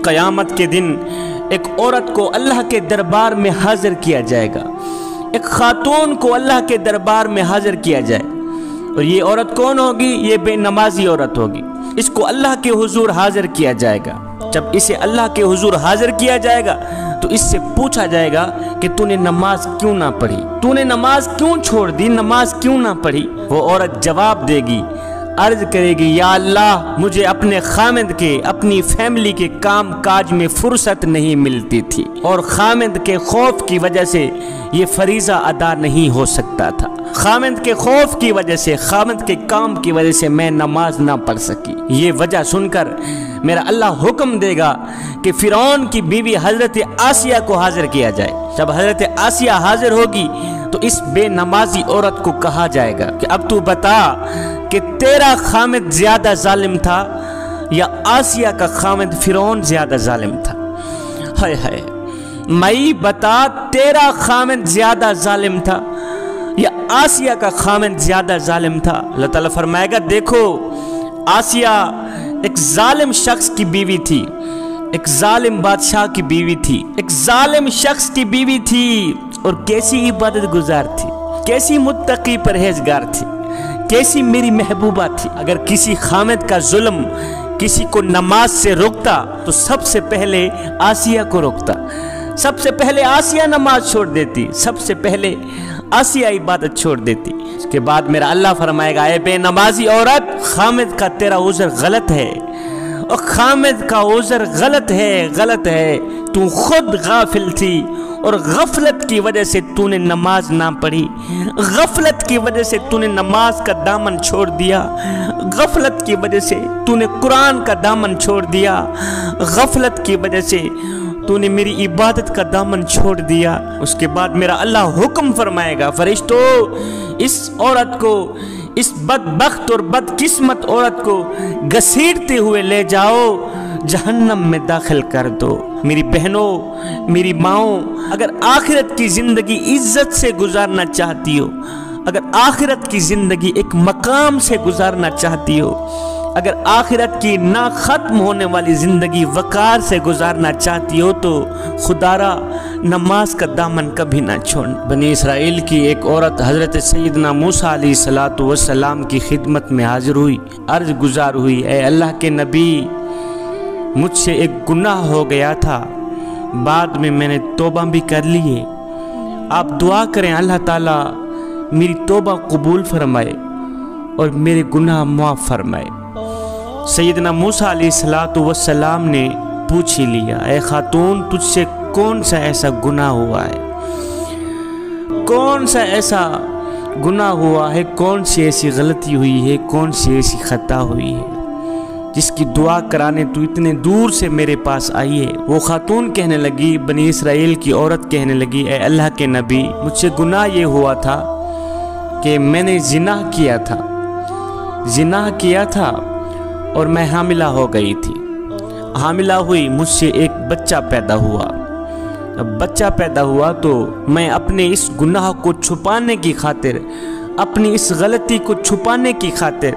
क़यामत के दिन एक औरत को अल्लाह के दरबार में हाजिर किया जाएगा, एक खातून को अल्लाह के दरबार में हाजिर किया जाए। और ये औरत कौन होगी? ये बेनमाजी औरत होगी। इसको अल्लाह के हुजूर हाजिर किया जाएगा। जब इसे अल्लाह के हुजूर हाजिर किया जाएगा तो इससे पूछा जाएगा कि तूने नमाज क्यों ना पढ़ी, तूने नमाज क्यों छोड़ दी, नमाज क्यों ना पढ़ी। वो औरत जवाब देगी, अर्ज करेगी, या अल्लाह, मुझे अपने खामिद के, अपनी फैमिली के काम काज में फुर्सत नहीं मिलती थी और खामिद के खौफ की वजह से ये फरीज़ा अदा नहीं हो सकता था। खामिद के खौफ की वजह से, खामिद के काम की वजह से मैं नमाज ना पढ़ सकी। ये वजह सुनकर मेरा अल्लाह हुक्म देगा कि फिरौन की बीवी हजरत आसिया को हाजिर किया जाए। जब हजरत आसिया हाजिर होगी तो इस बेनमाजी औरत को कहा जाएगा कि अब तू बता कि तेरा खामिद ज्यादा जालिम था या आसिया का खामिद फिरौन ज्यादा जालिम था। हाय हाय, मई बता, तेरा खामिद ज्यादा जालिम था या आसिया का खामिद ज्यादा जालिम था। अल्लाह ताला फरमाएगा, देखो आसिया एक जालिम शख्स की बीवी थी, एक जालिम बादशाह की बीवी थी, एक जालिम शख्स की बीवी थी, और कैसी इबादत गुजार थी, कैसी मुत्तकी परहेजगार थी, कैसी मेरी महबूबा थी। अगर किसी खामिद का जुल्म किसी को नमाज से रोकता तो सबसे पहले आसिया को रोकता, सबसे पहले आसिया नमाज छोड़ देती, सबसे पहले आसिया इबादत छोड़ देती। इसके बाद मेरा अल्लाह फरमाएगा, ए बेनमाजी औरत, खामिद का तेरा उज़र गलत है और खामिद का उज़र गलत है। तू खुद गाफिल थी और गफलत की वजह से तूने नमाज ना पढ़ी, गफलत की वजह से तूने नमाज का दामन छोड़ दिया, गफलत की वजह से तूने कुरान का दामन छोड़ दिया, गफलत की वजह से तूने मेरी इबादत का दामन छोड़ दिया। उसके बाद मेरा अल्लाह हुक्म फरमाएगा, फरिश्तों, इस औरत को, इस बदबख्त और बदकिस्मत औरत को घसीटते हुए ले जाओ, जहन्नम में दाखिल कर दो। मेरी बहनों, मेरी माओ, अगर आखिरत की जिंदगी इज्जत से गुजारना चाहती हो, अगर आखिरत की जिंदगी एक मकाम से गुजारना चाहती हो, अगर आखिरत की ना खत्म होने वाली जिंदगी वकार से गुजारना चाहती हो, तो खुदारा नमाज का दामन कभी ना छोड़। बनी इसराइल की एक औरत हजरत सैयदना मूसा अलैहिस्सलातु वस्सलाम की खिदमत में हाजिर हुई, अर्ज गुजार हुई, ए अल्लाह के नबी, मुझसे एक गुनाह हो गया था, बाद में मैंने तौबा भी कर ली है, आप दुआ करें अल्लाह ताला मेरी तौबा कबूल फरमाए और मेरे गुनाह माफ़ फरमाए। सैयदना मूसा अलैहिस्सलातु वस्सलाम ने पूछ ही लिया, ए खातून, तुझसे कौन सा ऐसा गुनाह हुआ है, कौन सा ऐसा गुनाह हुआ है, कौन सी ऐसी गलती हुई है, कौन सी ऐसी खता हुई है जिसकी दुआ कराने तू इतने दूर से मेरे पास आई है। वो खातून कहने लगी, बनी इसराइल की औरत कहने लगी, ए अल्लाह के नबी, मुझसे गुनाह ये हुआ था कि मैंने जिनाह किया था और मैं हामिला हो गई थी। हामिला हुई, मुझसे एक बच्चा पैदा हुआ। अब बच्चा पैदा हुआ तो मैं अपने इस गुनाह को छुपाने की खातिर, अपनी इस गलती को छुपाने की खातिर,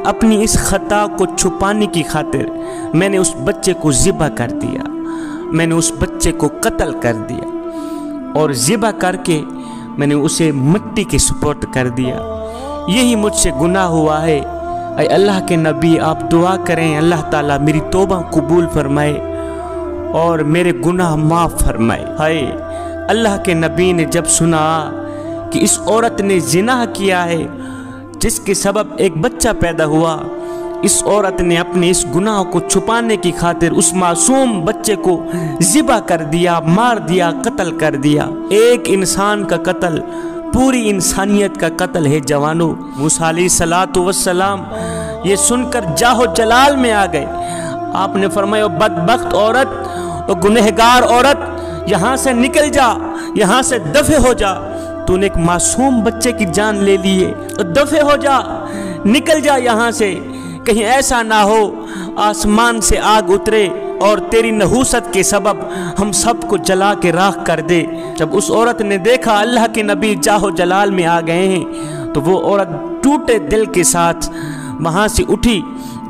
अपनी इस खता को छुपाने की खातिर मैंने उस बच्चे को ज़िबा कर दिया, मैंने उस बच्चे को कत्ल कर दिया और ज़िबा करके मैंने उसे मिट्टी के सुपुर्द कर दिया। यही मुझसे गुनाह हुआ है। ऐ अल्लाह के नबी, आप दुआ करें अल्लाह ताला मेरी तौबा कबूल फरमाए और मेरे गुनाह माफ़ फरमाए। हाय, अल्लाह के नबी ने जब सुना कि इस औरत ने जिनाह किया है जिसके सबब एक बच्चा पैदा हुआ, इस औरत ने अपने इस गुनाह को छुपाने की खातिर उस मासूम बच्चे को ज़िबा कर दिया, मार दिया, कत्ल कर दिया। एक इंसान का कत्ल पूरी इंसानियत का कत्ल है जवानों। मूसा अलैहिस्सलातु वस्सलाम ये सुनकर जाहो जलाल में आ गए। आपने फरमाया, बदबख्त औरत और गुनहगार औरत, यहाँ से निकल जा, यहाँ से दफे हो जा, तूने एक मासूम बच्चे की जान ले ली है, तो दफे हो जा, निकल जा यहाँ से, कहीं ऐसा ना हो आसमान से आग उतरे और तेरी नहूसत के सबब हम सबको जला के राख कर दे। जब उस औरत ने देखा अल्लाह के नबी जाहो जलाल में आ गए हैं, तो वो औरत टूटे दिल के साथ वहाँ से उठी,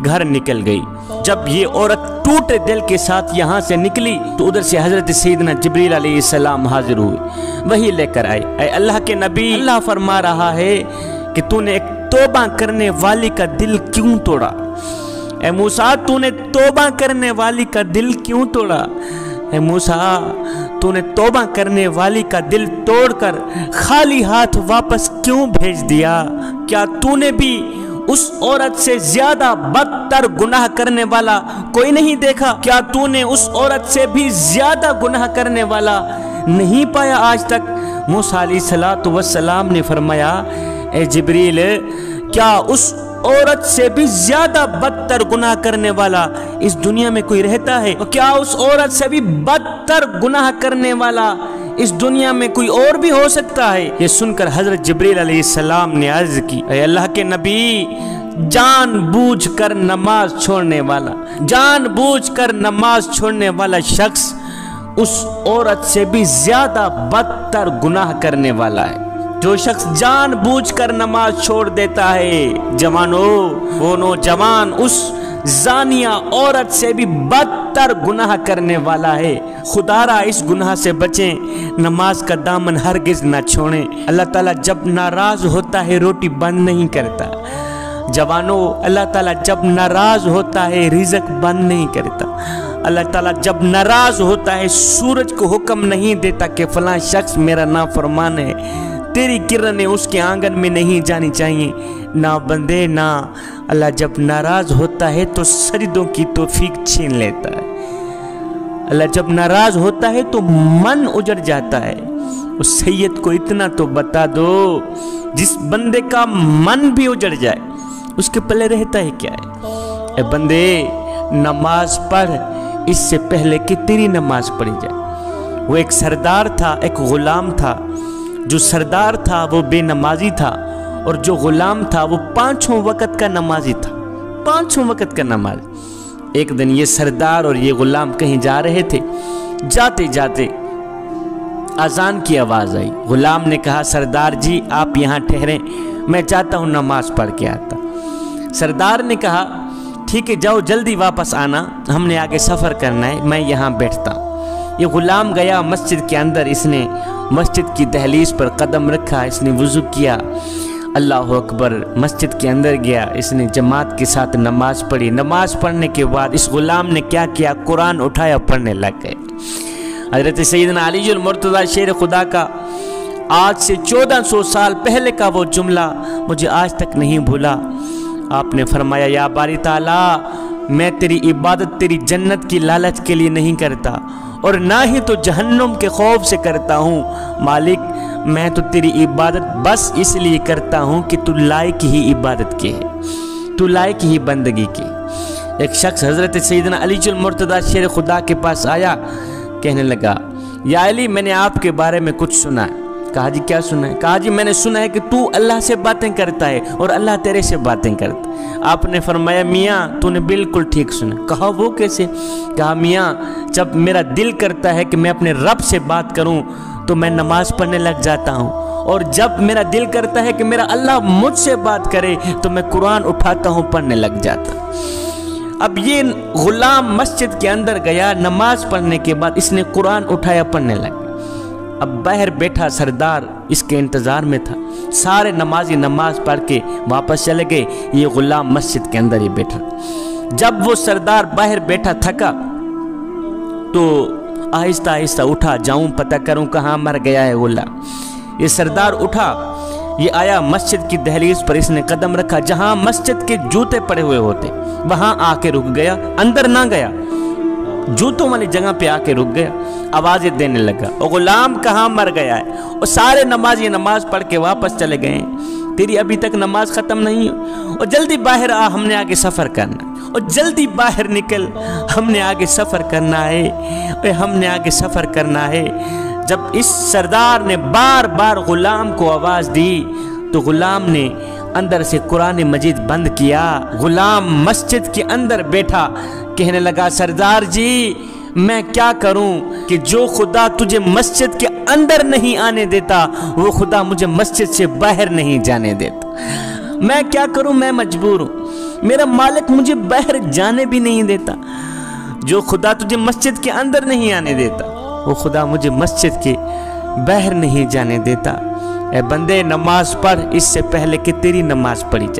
घर निकल गई। जब ये औरत टूटे दिल के साथ यहाँ से निकली तो उधर से हजरत सैयदना जिब्रील अलैहिस्सलाम हाजिर हुए, वही लेकर आए। ऐ अल्लाह के नबी, अल्लाह फरमा रहा है कि तूने एक तौबा करने वाली का दिल क्यों तोड़ा? ऐ मूसा, तूने तौबा करने वाली का दिल क्यों तोड़ा? ऐ मूसा, तूने तौबा करने वाली का दिल तोड़कर खाली हाथ वापस क्यों भेज दिया? क्या तूने भी उस औरत से ज्यादा बदतर गुनाह करने वाला कोई नहीं देखा? क्या तूने उस औरत से भी ज्यादा गुनाह करने वाला नहीं पाया आज तक? मूसा अलैहिस्सलातु वस्सलाम ने फरमाया, ए जिब्रील, क्या उस औरत से भी ज्यादा बदतर गुनाह करने वाला इस दुनिया में कोई रहता है? और क्या उस औरत से भी बदतर गुनाह करने वाला इस दुनिया में कोई और भी हो सकता है? ये सुनकर हजरत जिब्रील अलैहिस्सलाम ने अर्ज की, ऐ अल्लाह के नबी, जानबूझकर नमाज छोड़ने वाला, जानबूझकर नमाज छोड़ने वाला शख्स उस औरत से भी ज्यादा बदतर गुनाह करने वाला है। जो शख्स जानबूझकर नमाज छोड़ देता है, जवानों, वो नौजवान उस जानिया औरत से भी बदतर गुनाह करने वाला है। खुदारा इस गुनाह से बचें, नमाज का दामन हरगिज ना छोड़ें। अल्लाह ताला जब नाराज होता है रोटी बंद नहीं करता। जवानों, अल्लाह ताला जब नाराज होता है रिज़्क बंद नहीं करता। अल्लाह ताला जब नाराज होता है सूरज को हुक्म नहीं देता कि फलां शख्स मेरा नाफरमान है, तेरी किरणें उसके आंगन में नहीं जानी चाहिए। ना बंदे ना, अल्लाह जब नाराज होता है तो सजदों की तौफीक छीन लेता है। अल्लाह जब नाराज होता है तो मन उजड़ जाता है। उस सैयद को इतना तो बता दो, जिस बंदे का मन भी उजड़ जाए उसके पल्ले रहता है क्या है? ए बंदे, नमाज पढ़ इससे पहले कि तेरी नमाज पढ़ी जाए। वो एक सरदार था, एक गुलाम था। जो सरदार था वो बेनमाजी था और जो गुलाम था वो 5 वक्त का नमाजी था। 5 वक्त का नमाज। एक दिन ये सरदार और ये गुलाम कहीं जा रहे थे। जाते जाते अजान की आवाज़ आई। गुलाम ने कहा, सरदार जी आप यहाँ ठहरें, मैं चाहता हूँ नमाज पढ़ के आता। सरदार ने कहा, ठीक है, जाओ जल्दी वापस आना, हमने आगे सफ़र करना है, मैं यहाँ बैठता हूँ। ये गुलाम गया मस्जिद के अंदर। इसने मस्जिद की दहलीज पर कदम रखा, इसने वुज़ू किया, अल्लाह अकबर, मस्जिद के अंदर गया। इसने जमात के साथ नमाज पढ़ी। नमाज पढ़ने के बाद इस गुलाम ने क्या किया, कुरान उठाया, पढ़ने लग गए। हज़रत सैयदना अली मुर्तज़ा शेर खुदा का आज से 1400 साल पहले का वो जुमला मुझे आज तक नहीं भूला। आपने फरमाया, या बारी ताला, मैं तेरी इबादत तेरी जन्नत की लालच के लिए नहीं करता और ना ही तो जहन्नुम के खौफ से करता हूँ। मालिक, मैं तो तेरी इबादत बस इसलिए करता हूँ कि तू लायक ही इबादत के है, तू लायक ही बंदगी की। एक शख्स हज़रत सैयदना अली मुर्तज़ा शेर खुदा के पास आया, कहने लगा, या अली, मैंने आपके बारे में कुछ सुना है। कहा, जी क्या सुना है? कहा, जी मैंने सुना है कि तू अल्लाह से बातें करता है और अल्लाह तेरे से बातें करता है। आपने फरमाया, मियाँ तूने बिल्कुल ठीक सुना। कहा, वो कैसे? कहा, मियाँ जब मेरा दिल करता है कि मैं अपने रब से बात करूं तो मैं नमाज पढ़ने लग जाता हूं, और जब मेरा दिल करता है कि मेरा अल्लाह मुझसे बात करे तो मैं कुरान उठाता हूं, पढ़ने लग जाता। अब ये गुलाम मस्जिद के अंदर गया, नमाज पढ़ने के बाद इसने कुरान उठाया, पढ़ने लगा। अब बाहर बैठा सरदार इसके इंतज़ार में था। सारे नमाजी नमाज पढ़ के वापस चले गए, ये गुलाम मस्जिद के अंदर ही बैठा। जब वो सरदार बाहर बैठा थका तो आहिस्ता आहिस्ता उठा, जाऊं पता करूं कहाँ मर गया है गुलाम। ये सरदार उठा, ये आया मस्जिद की दहलीज पर, इसने कदम रखा। जहां मस्जिद के जूते पड़े हुए होते वहां आके रुक गया, अंदर ना गया, जूतों वाली जगह पे आके रुक गया। आवाजें देने लगा, और गुलाम कहाँ मर गया है? और सारे नमाजी नमाज पढ़ के वापस चले गए। तेरी अभी तक नमाज खत्म नहीं हो, और जल्दी बाहर आ, हमने आगे सफर करना, और जल्दी बाहर निकल, हमने आगे सफर करना है, और हमने आगे सफर करना है। जब इस सरदार ने बार बार गुलाम को आवाज दी तो गुलाम ने अंदर से कुरान मजीद बंद किया। गुलाम मस्जिद के अंदर बैठा, कहने लगा, सरदार जी मैं क्या करूं कि जो खुदा तुझे मस्जिद के अंदर नहीं आने देता वो खुदा मुझे मस्जिद से बाहर नहीं जाने देता। मैं क्या करूं, मैं मजबूर हूं। मेरा मालिक मुझे बाहर जाने भी नहीं देता। जो खुदा तुझे मस्जिद के अंदर नहीं आने देता, वो खुदा मुझे मस्जिद के बाहर नहीं जाने देता। ए बंदे, नमाज पढ़ इससे पहले कि तेरी नमाज पढ़ी जाए।